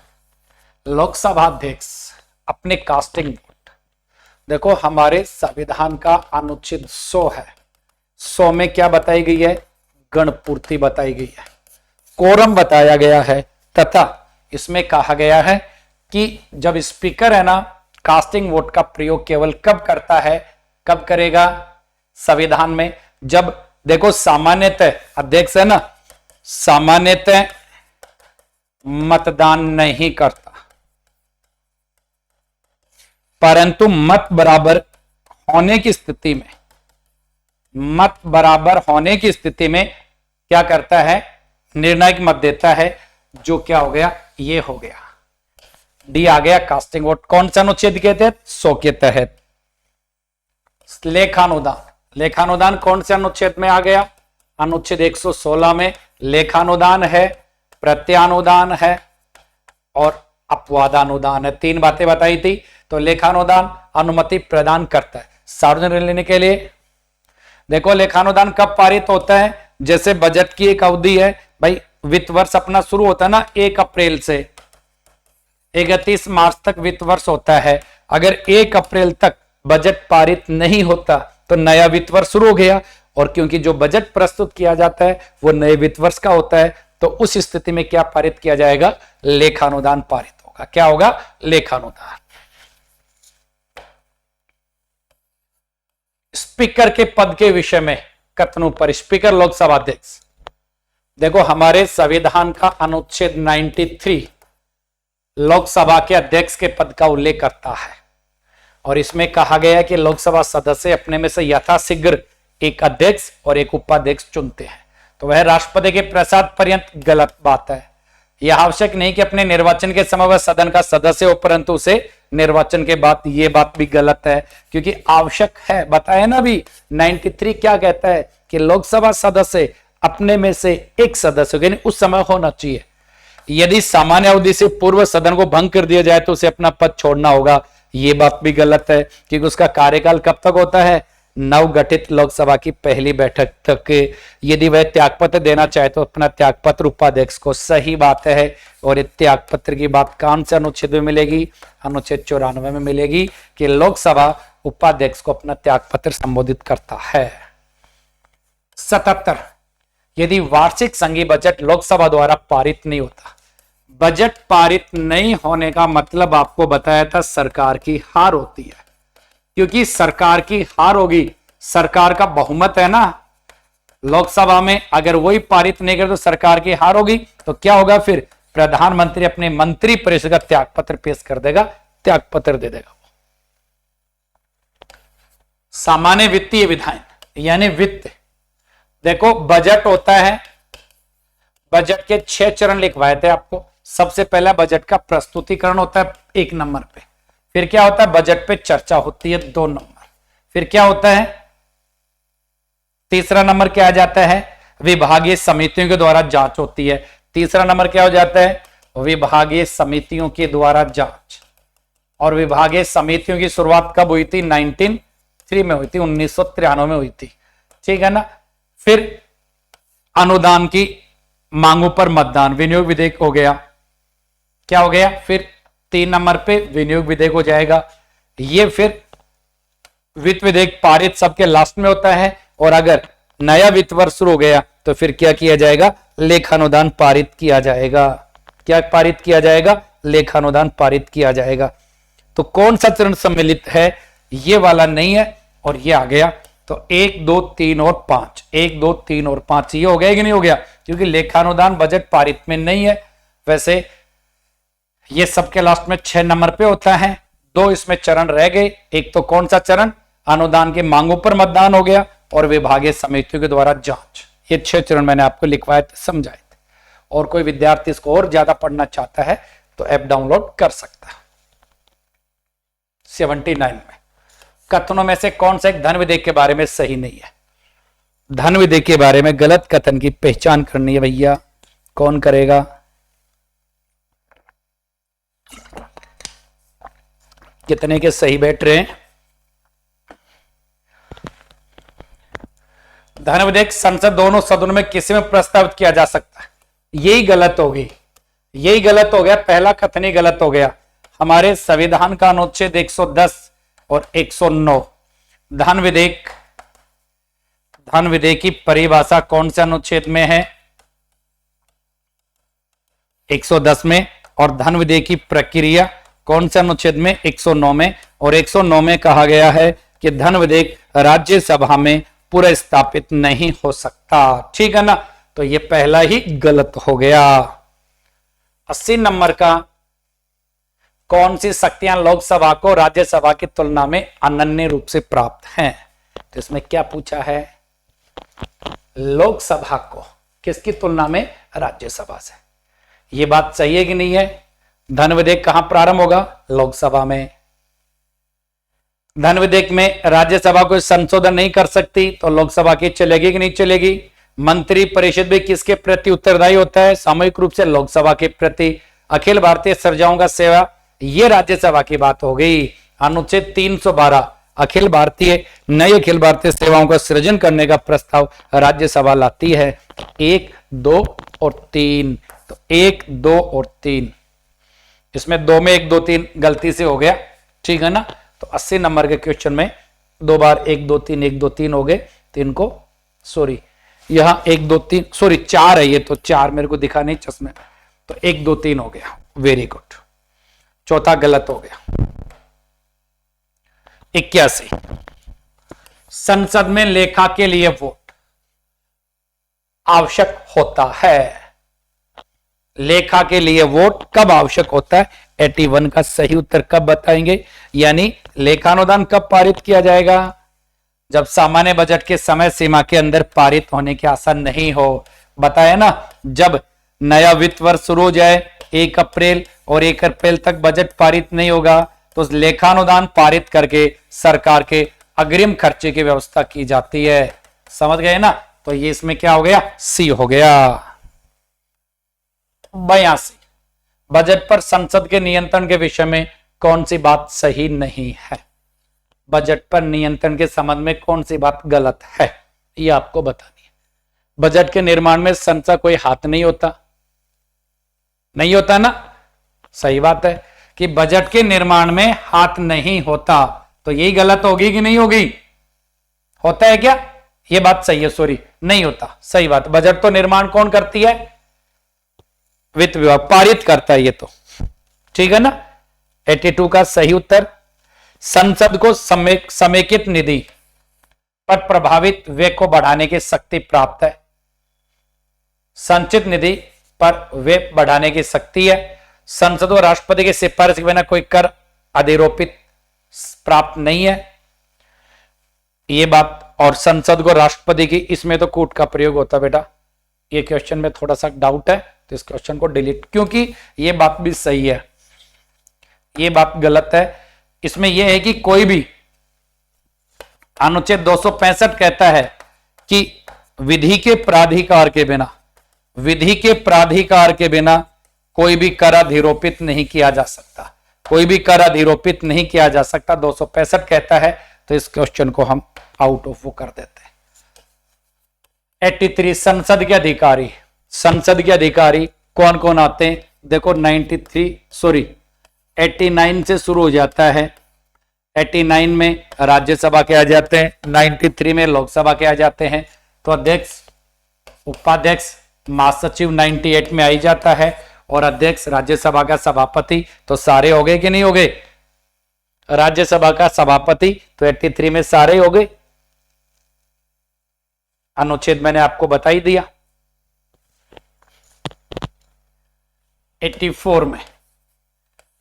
लोकसभा अध्यक्ष अपने कास्टिंग वोट। देखो हमारे संविधान का अनुच्छेद 100 है, 100 में क्या बताई गई है? गणपूर्ति बताई गई है, कोरम बताया गया है, तथा इसमें कहा गया है कि जब स्पीकर है ना, कास्टिंग वोट का प्रयोग केवल कब करता है, कब करेगा संविधान में? जब देखो सामान्यतः अध्यक्ष है ना, सामान्यतः मतदान नहीं करता, परंतु मत बराबर होने की स्थिति में, मत बराबर होने की स्थिति में क्या करता है? निर्णायक मत देता है, जो क्या हो गया? ये हो गया, डी आ गया कास्टिंग वोट। कौन सा अनुच्छेद के तहत? 100 के तहत। लेखानुदान, लेखानुदान कौन से अनुच्छेद में आ गया? अनुच्छेद 116 में लेखानुदान है, प्रत्यानुदान है और अपवादानुदान है। 3 बातें बताई थी। तो लेखानुदान अनुमति प्रदान करता है सार्वजनिक लेने के लिए। देखो लेखानुदान कब पारित होता है? जैसे बजट की एक अवधि है भाई, वित्त वर्ष अपना शुरू होता है ना 1 अप्रैल से 31 मार्च तक वित्त वर्ष होता है। अगर 1 अप्रैल तक बजट पारित नहीं होता तो नया वित्त वर्ष शुरू हो गया, और क्योंकि जो बजट प्रस्तुत किया जाता है वो नए वित्त वर्ष का होता है, तो उस स्थिति में क्या पारित किया जाएगा? लेखानुदान पारित होगा। क्या होगा? लेखानुदान। स्पीकर के पद के विषय में कथनों पर, स्पीकर लोकसभा अध्यक्ष। देखो हमारे संविधान का अनुच्छेद 93 लोकसभा के अध्यक्ष के पद का उल्लेख करता है, और इसमें कहा गया है कि लोकसभा सदस्य अपने में से यथाशीघ्र एक अध्यक्ष और एक उपाध्यक्ष चुनते हैं। तो वह राष्ट्रपति के प्रसाद पर्यंत गलत बात है। यह आवश्यक नहीं कि अपने निर्वाचन के समय वह सदन का सदस्य हो, परंतु उसे निर्वाचन के बाद, ये बात भी गलत है, क्योंकि आवश्यक है। बताया ना अभी 93 क्या कहता है कि लोकसभा सदस्य अपने में से एक सदस्य यानी उस समय होना चाहिए। यदि सामान्य अवधि से पूर्व सदन को भंग कर दिया जाए तो उसे अपना पद छोड़ना होगा। ये बात भी गलत है, क्योंकि उसका कार्यकाल कब तक होता है? नवगठित लोकसभा की पहली बैठक तक। यदि वह त्यागपत्र देना चाहे तो अपना त्यागपत्र उपाध्यक्ष को। सही बात है। और ये त्यागपत्र की बात कौन से अनुच्छेद में मिलेगी? अनुच्छेद 94 में मिलेगी कि लोकसभा उपाध्यक्ष को अपना त्यागपत्र संबोधित करता है। 77, यदि वार्षिक संघीय बजट लोकसभा द्वारा पारित नहीं होता। बजट पारित नहीं होने का मतलब आपको बताया था, सरकार की हार होती है, क्योंकि सरकार की हार होगी। सरकार का बहुमत है ना लोकसभा में, अगर वही पारित नहीं करे तो सरकार की हार होगी। तो क्या होगा फिर? प्रधानमंत्री अपने मंत्री परिषद का त्यागपत्र पेश कर देगा, त्यागपत्र दे देगा। सामान्य वित्तीय विधान यानी वित्त। देखो बजट होता है, बजट के 6 चरण लिखवाए थे आपको। सबसे पहला बजट का प्रस्तुतिकरण होता है 1 नंबर पे, फिर क्या होता है? बजट पे चर्चा होती है 2 नंबर, फिर क्या होता है? तीसरा नंबर क्या आ जाता है? विभागीय समितियों के द्वारा जांच होती है। तीसरा नंबर क्या हो जाता है? विभागीय समितियों के द्वारा जांच। और विभागीय समितियों की शुरुआत कब हुई थी? 1903 में हुई थी, 1993 में हुई थी। ठीक है ना। फिर अनुदान की मांगों पर मतदान, विनियोग विधेयक हो गया। क्या हो गया? फिर 3 नंबर पे विनियोग विधेयक हो जाएगा। ये फिर वित्त विधेयक पारित सबके लास्ट में होता है, और अगर नया वित्त वर्ष शुरू हो गया तो फिर क्या किया जाएगा? लेखानुदान पारित किया जाएगा। क्या पारित किया जाएगा? लेखानुदान पारित किया जाएगा। तो कौन सा चरण सम्मिलित है? ये वाला नहीं है, और ये आ गया। तो 1, 2, 3 और 5, 1, 2, 3 और 5 ये हो गया कि नहीं हो गया? क्योंकि लेखानुदान बजट पारित में नहीं है। वैसे ये सबके लास्ट में 6 नंबर पे होता है। 2 इसमें चरण रह गए। एक तो कौन सा चरण? अनुदान के मांगों पर मतदान हो गया, और विभागीय समितियों के द्वारा जांच। ये 6 चरण मैंने आपको लिखवाए थे, समझाए थे। और कोई विद्यार्थी इसको और ज्यादा पढ़ना चाहता है तो ऐप डाउनलोड कर सकता है। 79 में कथनों में से कौन सा एक धन विधेयक के बारे में सही नहीं है? धन विधेयक के बारे में गलत कथन की पहचान करनी है भैया, कौन करेगा? कितने के सही बैठ रहे हैं? धन विधेयक संसद दोनों सदनों में किसी में प्रस्तावित किया जा सकता है, यही गलत होगी, यही गलत हो गया, पहला कथन ही गलत हो गया। हमारे संविधान का अनुच्छेद 110 और 109 धन विधेयक की परिभाषा कौन से अनुच्छेद में है? 110 में। और धन विधेयक की प्रक्रिया कौन से अनुच्छेद में? 109 में। और 109 में कहा गया है कि धन विधेयक राज्यसभा में पुरस्तापित नहीं हो सकता, ठीक है ना? तो ये पहला ही गलत हो गया। 80 नंबर का, कौन सी शक्तियां लोकसभा को राज्यसभा की तुलना में अनन्य रूप से प्राप्त हैं? तो इसमें क्या पूछा है? लोकसभा को किसकी तुलना में? राज्यसभा से। ये बात सही है कि नहीं है? धन विधेयक कहां प्रारंभ होगा? लोकसभा में। धन विधेयक में राज्यसभा कोई संशोधन नहीं कर सकती, तो लोकसभा की चलेगी कि नहीं चलेगी? मंत्री परिषद भी किसके प्रति उत्तरदायी होता है? सामूहिक रूप से लोकसभा के प्रति। अखिल भारतीय सर्जाओं का सेवा, ये राज्यसभा की बात हो गई। अनुच्छेद 312 नई अखिल भारतीय सेवाओं का सृजन करने का प्रस्ताव राज्यसभा लाती है। 1, 2 और 3, तो 1, 2 और 3, इसमें 2 में 1, 2, 3 गलती से हो गया, ठीक है ना? तो 80 नंबर के क्वेश्चन में 2 बार 1, 2, 3 1, 2, 3 हो गए, 3 को सॉरी यहां 1, 2, 3 सॉरी 4 है, ये तो 4 मेरे को दिखा नहीं चश्मे, तो 1, 2, 3 हो गया, वेरी गुड। चौथा गलत हो गया। 81 संसद में लेखा के लिए वोट आवश्यक होता है। लेखा के लिए वोट कब आवश्यक होता है? 81 का सही उत्तर कब बताएंगे? यानी लेखानुदान कब पारित किया जाएगा? जब सामान्य बजट के समय सीमा के अंदर पारित होने के आसार नहीं हो। बताया ना, जब नया वित्त वर्ष शुरू हो जाए 1 अप्रैल और 1 अप्रैल तक बजट पारित नहीं होगा, तो लेखानुदान पारित करके सरकार के अग्रिम खर्चे की व्यवस्था की जाती है। समझ गए ना? तो ये इसमें क्या हो गया? सी हो गया। 82 बजट पर संसद के नियंत्रण के विषय में कौन सी बात सही नहीं है? बजट पर नियंत्रण के संबंध में कौन सी बात गलत है, ये आपको बतानी है। बजट के निर्माण में संसद कोई हाथ नहीं होता, नहीं होता ना? सही बात है कि बजट के निर्माण में हाथ नहीं होता, तो यही गलत होगी कि नहीं होगी? होता है क्या? ये बात सही है, सॉरी नहीं होता, सही बात। बजट तो निर्माण कौन करती है? वित्त विभाग पारित करता है, ये तो ठीक है ना? 82 का सही उत्तर, संसद को समेकित निधि पर प्रभावित व्यय को बढ़ाने की शक्ति प्राप्त है। संचित निधि पर व्यय बढ़ाने की शक्ति है। संसद और राष्ट्रपति की सिफारिश के बिना कोई कर अधिरोपित प्राप्त नहीं है, ये बात। और संसद को राष्ट्रपति की, इसमें तो कूट का प्रयोग होता है बेटा। ये क्वेश्चन में थोड़ा सा डाउट है, तो इस क्वेश्चन को डिलीट, क्योंकि ये बात भी सही है, ये बात गलत है। इसमें यह है कि कोई भी अनुच्छेद 265 कहता है कि विधि के प्राधिकार के बिना कोई भी कर अधिरोपित नहीं किया जा सकता, कोई भी कर अधिरोपित नहीं किया जा सकता, 265 कहता है। तो इस क्वेश्चन को हम आउट ऑफ वो कर देते हैं। 83 संसद के अधिकारी कौन कौन आते हैं? देखो 89 से शुरू हो जाता है। 89 में राज्यसभा के आ जाते हैं, 93 में लोकसभा के आ जाते हैं। तो अध्यक्ष, उपाध्यक्ष, महासचिव 98 में आ ही जाता है, और अध्यक्ष राज्यसभा का सभापति। तो सारे हो गए कि नहीं हो गए? राज्यसभा का सभापति तो 83 में सारे हो गए। अनुच्छेद मैंने आपको बता ही दिया। 84 में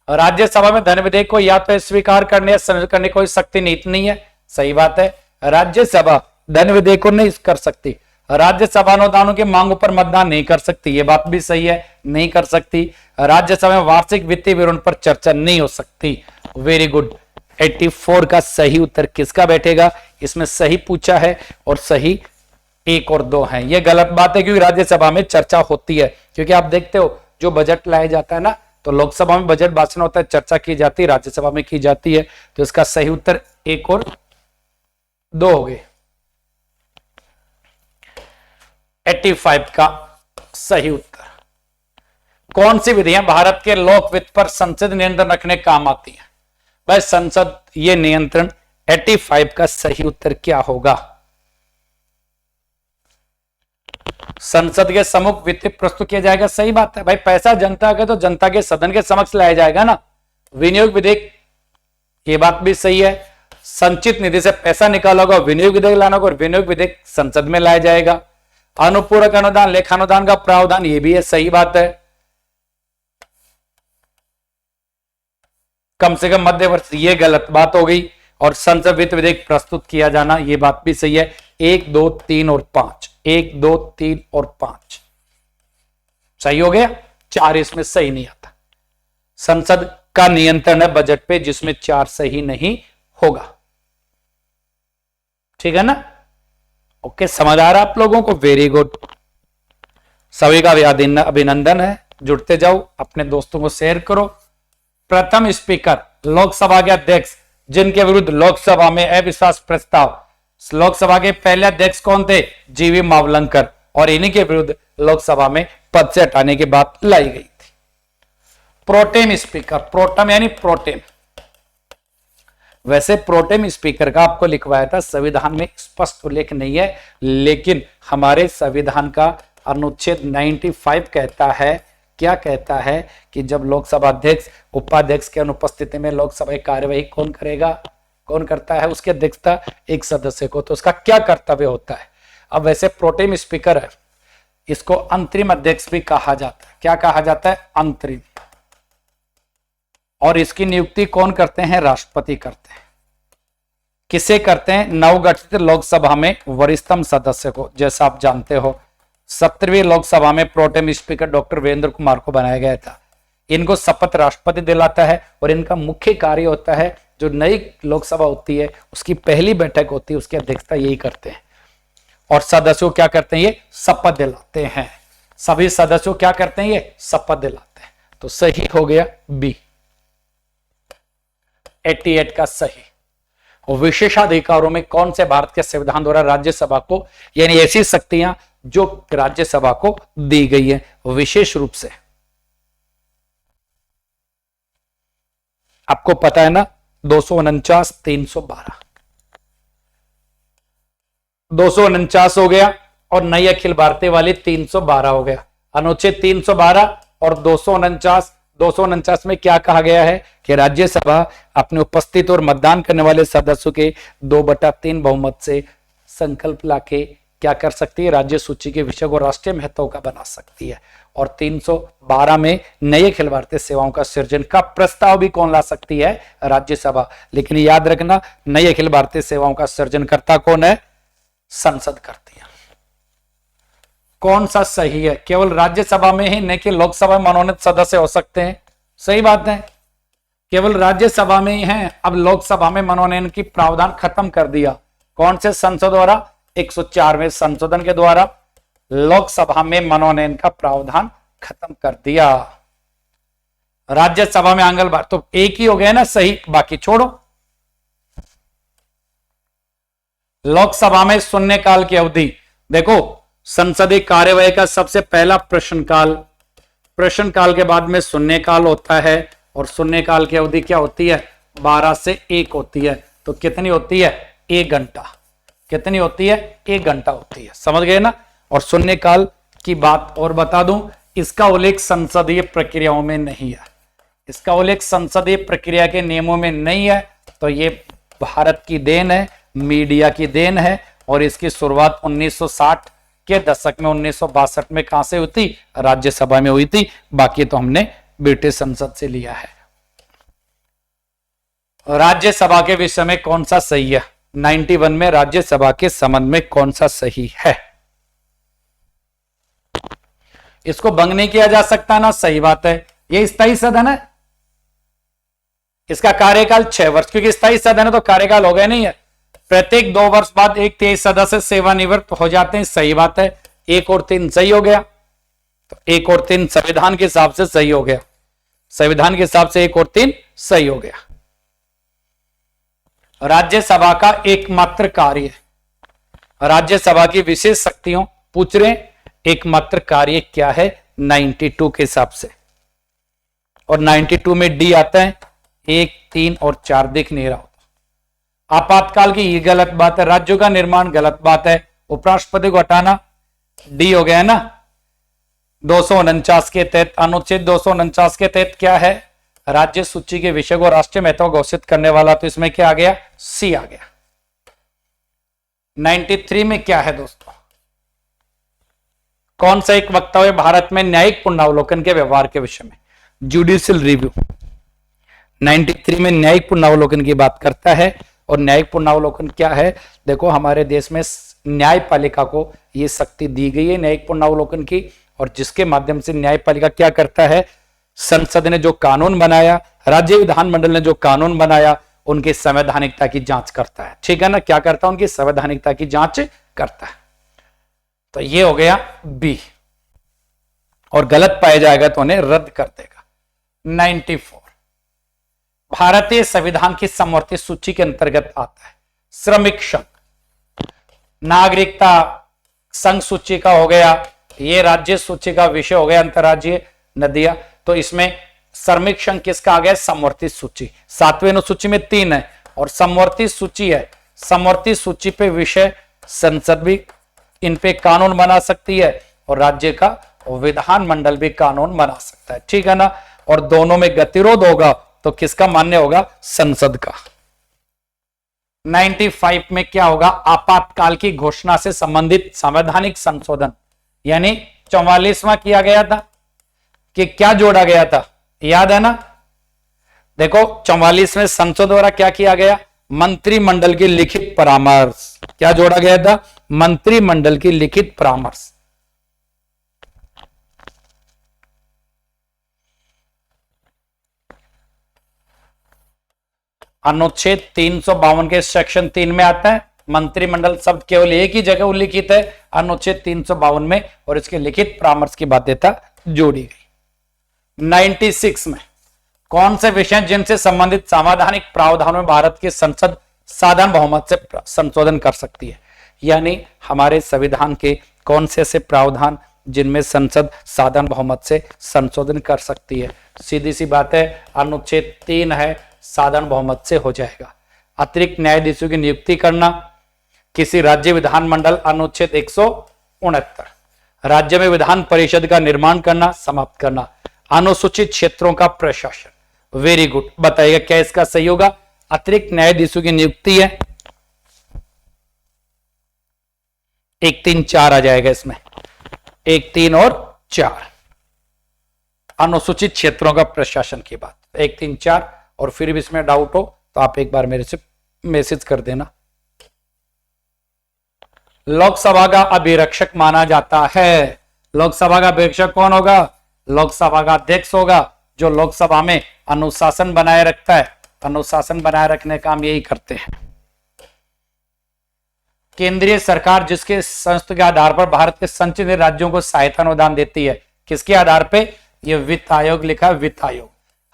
राज्यसभा में धन विधेयक को या तो स्वीकार करने या संशोधित करने की कोई शक्ति नीति नहीं है। सही बात है, राज्यसभा धन विधेयक को नहीं कर सकती। राज्यसभा अनुदानों की मांगों पर मतदान नहीं कर सकती, ये बात भी सही है, नहीं कर सकती। राज्यसभा में वार्षिक वित्तीय विवरण पर चर्चा नहीं हो सकती। Very good. 84 का सही उत्तर किसका बैठेगा? इसमें सही पूछा है और सही 1 और 2 हैं। ये गलत बात है क्योंकि राज्यसभा में चर्चा होती है, क्योंकि आप देखते हो जो बजट लाया जाता है ना, तो लोकसभा में बजट भाषण होता है, चर्चा की जाती है, राज्यसभा में की जाती है। तो इसका सही उत्तर 1 और 2 हो गए। 85 का सही उत्तर। कौन सी विधियां भारत के लोक वित्त पर संसद नियंत्रण रखने काम आती है? भाई संसद ये नियंत्रण। 85 का सही उत्तर क्या होगा? संसद के सम्मुख वित्त प्रस्तुत किया जाएगा। सही बात है भाई, पैसा जनता का तो जनता के सदन के समक्ष लाया जाएगा ना। विनियोग विधेयक, ये बात भी सही है। संचित निधि से पैसा निकाला होगा, विनियोग विधेयक लाना होगा और विनियोग विधेयक संसद में लाया जाएगा। अनुपूरक अनुदान, लेखानुदान का प्रावधान, ये भी है, सही बात है। कम से कम मध्यवर्ती, ये गलत बात हो गई। और संसद वित्त विधेयक प्रस्तुत किया जाना, ये बात भी सही है। 1, 2, 3 और 5, 1, 2, 3 और 5 सही हो गया। 4 इसमें सही नहीं आता। संसद का नियंत्रण है बजट पे, जिसमें 4 सही नहीं होगा। ठीक है ना? ओके, समझ आ रहा आप लोगों को? वेरी गुड, सभी का अभिनंदन है। जुड़ते जाओ, अपने दोस्तों को शेयर करो। प्रथम स्पीकर लोकसभा के अध्यक्ष जिनके विरुद्ध लोकसभा में अविश्वास प्रस्ताव, लोकसभा के पहले अध्यक्ष कौन थे? जीवी मावलंकर, और इन्हीं के विरुद्ध लोकसभा में पद से हटाने की बात लाई गई थी। प्रोटेम स्पीकर, प्रोटम यानी प्रोटेम। वैसे प्रोटेम स्पीकर का आपको लिखवाया था, संविधान में स्पष्ट उल्लेख नहीं है, लेकिन हमारे संविधान का अनुच्छेद 95 कहता है, क्या कहता है कि जब लोकसभा अध्यक्ष उपाध्यक्ष की अनुपस्थिति में लोकसभा की कार्यवाही कौन करेगा? कौन करता है उसकी अध्यक्षता? एक सदस्य को। तो उसका क्या कर्तव्य होता है? अब वैसे प्रोटेम स्पीकर है, इसको अंतरिम अध्यक्ष भी कहा जाता है। क्या कहा जाता है? अंतरिम। और इसकी नियुक्ति कौन करते हैं? राष्ट्रपति करते हैं। किसे करते हैं? नवगठित लोकसभा में वरिष्ठतम सदस्य को। जैसा आप जानते हो 17वीं लोकसभा में protem speaker doctor Virendra Kumar को बनाया गया था। इनको शपथ राष्ट्रपति दिलाता है और इनका मुख्य कार्य होता है, जो नई लोकसभा होती है उसकी पहली बैठक होती है, उसकी अध्यक्षता यही करते हैं। और सदस्यों क्या करते हैं? ये शपथ दिलाते हैं। सभी सदस्यों क्या करते हैं? ये शपथ दिलाते हैं। तो सही हो गया बी, 88 का सही। और विशेषाधिकारों में कौन से भारत के संविधान द्वारा राज्यसभा को, यानी ऐसी शक्तियां जो राज्यसभा को दी गई है विशेष रूप से? आपको पता है ना, 249, 312, 249 हो गया और नई अखिल भारतीय वाली 312 हो गया। अनुच्छेद 312 और 249 में क्या कहा गया है कि राज्यसभा अपने उपस्थित और मतदान करने वाले सदस्यों के 2/3 बहुमत से संकल्प लाके क्या कर सकती है? राज्य सूची के विषय को राष्ट्रीय महत्व का बना सकती है। और 312 में नई अखिल भारतीय सेवाओं का सृजन का प्रस्ताव भी कौन ला सकती है? राज्यसभा। लेकिन याद रखना, नई अखिल भारतीय सेवाओं का सृजनकर्ता कौन है? संसद करती है। कौन सा सही है? केवल राज्यसभा में ही, नहीं कि लोकसभा में मनोनीत सदस्य हो सकते हैं। सही बात है, केवल राज्यसभा में ही है। अब लोकसभा में मनोनयन की प्रावधान खत्म कर दिया। कौन से संसद द्वारा? 104वें संशोधन के द्वारा लोकसभा में मनोनयन का प्रावधान खत्म कर दिया। राज्यसभा में आंगल बार, तो एक ही हो गया ना सही, बाकी छोड़ो। लोकसभा में शून्यकाल की अवधि, देखो संसदीय कार्यवाही का सबसे पहला प्रश्नकाल, प्रश्नकाल के बाद में शून्यकाल होता है और शून्यकाल की अवधि क्या होती है? 12 से 1 होती है। तो कितनी होती है? 1 घंटा। कितनी होती है? 1 घंटा होती है। समझ गए ना? और शून्यकाल की बात और बता दूं, इसका उल्लेख संसदीय प्रक्रियाओं में नहीं है। इसका उल्लेख संसदीय प्रक्रिया के नियमों में नहीं है। तो ये भारत की देन है, मीडिया की देन है। और इसकी शुरुआत 1960 के दशक में, 1962 में कहां से हुई थी? राज्यसभा में हुई थी। बाकी तो हमने ब्रिटिश संसद से लिया है। राज्यसभा के विषय में कौन सा सही है? 91 में राज्यसभा के संबंध में कौन सा सही है? इसको भंग नहीं किया जा सकता ना, सही बात है। ये स्थायी सदन है, इसका कार्यकाल 6 वर्ष, क्योंकि स्थायी सदन है तो कार्यकाल हो गया नहीं है। प्रत्येक 2 वर्ष बाद 1/3 सदस्य सेवानिवृत्त हो जाते हैं, सही बात है। 1 और 3 सही हो गया, तो 1 और 3 संविधान के हिसाब से सही हो गया, संविधान के हिसाब से 1 और 3 सही हो गया। राज्यसभा का एकमात्र कार्य, राज्यसभा की विशेष शक्तियों पूछ रहे, एकमात्र कार्य क्या है 92 के हिसाब से, और 92 में डी आता है, 1, 3 और 4 दिख नहीं रहा। आपातकाल की ये गलत बात है, राज्यों का निर्माण गलत बात है, उपराष्ट्रपति को हटाना डी हो गया है ना। 249 के तहत, अनुच्छेद 249 के तहत क्या है, राज्य सूची के विषय को राष्ट्रीय महत्व घोषित करने वाला, तो इसमें क्या आ गया, सी आ गया। 93 में क्या है दोस्तों, कौन सा एक वक्तव्य भारत में न्यायिक पुनरावलोकन के व्यवहार के विषय में, जुडिशियल रिव्यू। 93 में न्यायिक पुनरावलोकन की बात करता है, और न्यायिक पुनरावलोकन क्या है, देखो हमारे देश में न्यायपालिका को यह शक्ति दी गई है न्यायिक पुनरावलोकन की, और जिसके माध्यम से न्यायपालिका क्या करता है, संसद ने जो कानून बनाया, राज्य विधानमंडल ने जो कानून बनाया, उनकी संवैधानिकता की जांच करता है, ठीक है ना। क्या करता है, उनकी संवैधानिकता की जांच करता है। तो ये हो गया बी, और गलत पाया जाएगा तो उन्हें रद्द कर देगा। 94 भारतीय संविधान की समवर्ती सूची के अंतर्गत आता है श्रमिक संघ, नागरिकता संघ सूची का हो गया, ये राज्य सूची का विषय हो गया, अंतरराज्यीय नदियां, तो इसमें श्रमिक संघ किसका आ गया, समवर्ती सूची। 7वें अनुसूची में 3 है, और समवर्ती सूची है, समवर्ती सूची पे विषय संसद भी इन पे कानून बना सकती है, और राज्य का विधानमंडल भी कानून बना सकता है, ठीक है ना। और दोनों में गतिरोध होगा तो किसका मान्य होगा, संसद का। 95 में क्या होगा, आपातकाल की घोषणा से संबंधित संवैधानिक संशोधन, यानी 44वां किया गया था कि क्या जोड़ा गया था, याद है ना। देखो 44 में संसद द्वारा क्या किया गया, मंत्रिमंडल की लिखित परामर्श, क्या जोड़ा गया था, मंत्रिमंडल की लिखित परामर्श। अनुच्छेद 352 के सेक्शन 3 में आता है, मंत्रिमंडल शब्द केवल एक ही जगह उल्लिखित है, अनुच्छेद 352 में, और इसके लिखित परामर्श की बाध्यता जोड़ी गई। 96 में कौन से विषय जिनसे संबंधित संवैधानिक प्रावधानों में भारत की संसद साधारण बहुमत से संशोधन कर सकती है, यानी हमारे संविधान के कौन से ऐसे प्रावधान जिनमें संसद साधारण बहुमत से संशोधन कर सकती है। सीधी सी बात है, अनुच्छेद 3 है, साधारण बहुमत से हो जाएगा। अतिरिक्त न्यायाधीशों की नियुक्ति करना, किसी राज्य विधानमंडल, अनुच्छेद 169। राज्य में विधान परिषद का निर्माण करना, समाप्त करना। अनुसूचित क्षेत्रों का प्रशासन, वेरी गुड, बताइएगा क्या इसका सही होगा, अतिरिक्त न्यायाधीशों की नियुक्ति है, 1, 3, 4 आ जाएगा इसमें, 1, 3 और 4 अनुसूचित क्षेत्रों का प्रशासन की बात, 1, 3, 4। और फिर भी इसमें डाउट हो तो आप एक बार मेरे से मैसेज कर देना। लोकसभा का अभिरक्षक माना जाता है, लोकसभा का अभिरक्षक कौन होगा, लोकसभा का अध्यक्ष होगा, जो लोकसभा में अनुशासन बनाए रखता है। अनुशासन बनाए रखने का काम यही करते हैं। केंद्रीय सरकार जिसके संस्तुति के आधार पर भारत के संचित राज्यों को सहायता अनुदान देती है, किसके आधार पे, ये वित्त आयोग लिखा है, वित्त आयोग।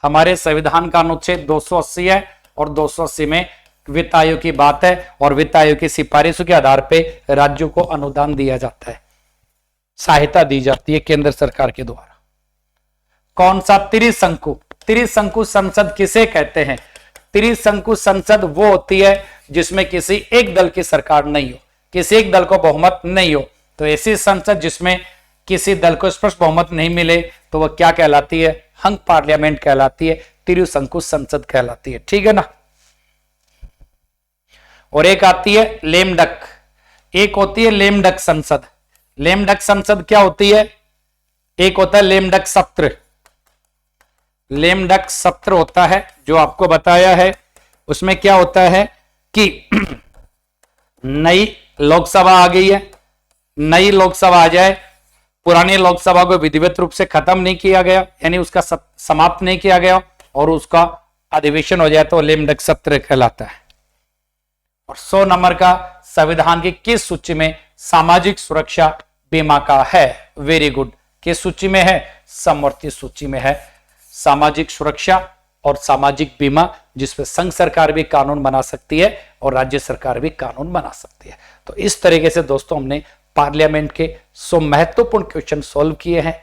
हमारे संविधान का अनुच्छेद 280 है, और 280 में वित्त आयोग की बात है, और वित्त आयोग की सिफारिशों के आधार पे राज्यों को अनुदान दिया जाता है, सहायता दी जाती है केंद्र सरकार के द्वारा। कौन सा, त्रिशंकु, त्रिशंकु संसद किसे कहते हैं, त्रिशंकु संसद वो होती है जिसमें किसी एक दल की सरकार नहीं हो, किसी एक दल को बहुमत नहीं हो। तो ऐसी संसद जिसमें किसी दल को स्पष्ट बहुमत नहीं मिले तो वह क्या कहलाती है, हंग पार्लियामेंट कहलाती है, त्रिशंकु संसद कहलाती है, ठीक है ना। और एक आती है लेमडक, एक होती है लेमडक संसद। लेमडक संसद क्या होती है, एक होता है लेमडक सत्र, लेमडक सत्र होता है जो आपको बताया है। उसमें क्या होता है कि नई लोकसभा आ गई है, नई लोकसभा आ जाए, पुरानी लोकसभा को विधिवत रूप से खत्म नहीं किया गया, यानी उसका समाप्त नहीं किया गया, और उसका अधिवेशन हो जाए तो लेमडक सत्र कहलाता है। और 100 नंबर का संविधान की किस सूची में सामाजिक सुरक्षा बीमा का है? वेरी गुड, किस सूची में है? समवर्ती सूची में है। सामाजिक सुरक्षा और सामाजिक बीमा, जिसपे संघ सरकार भी कानून बना सकती है और राज्य सरकार भी कानून बना सकती है। तो इस तरीके से दोस्तों हमने पार्लियामेंट के 100 महत्वपूर्ण क्वेश्चन सॉल्व किए हैं।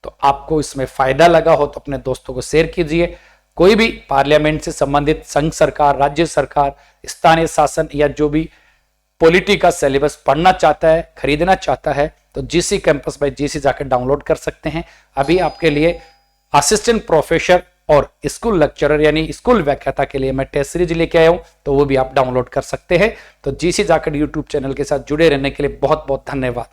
तो आपको इसमें फायदा लगा हो तो अपने दोस्तों को शेयर कीजिए। कोई भी पार्लियामेंट से संबंधित संघ सरकार, राज्य सरकार, स्थानीय शासन या जो भी पॉलिटी का सिलेबस पढ़ना चाहता है, खरीदना चाहता है, तो जीसी कैंपस बाय जीसी जाकर डाउनलोड कर सकते हैं। अभी आपके लिए असिस्टेंट प्रोफेसर और स्कूल लेक्चरर यानी स्कूल व्याख्याता के लिए मैं टेस्ट सीरीज लेके आया हूं, तो वो भी आप डाउनलोड कर सकते हैं। तो जीसी जाकर यूट्यूब चैनल के साथ जुड़े रहने के लिए बहुत बहुत धन्यवाद।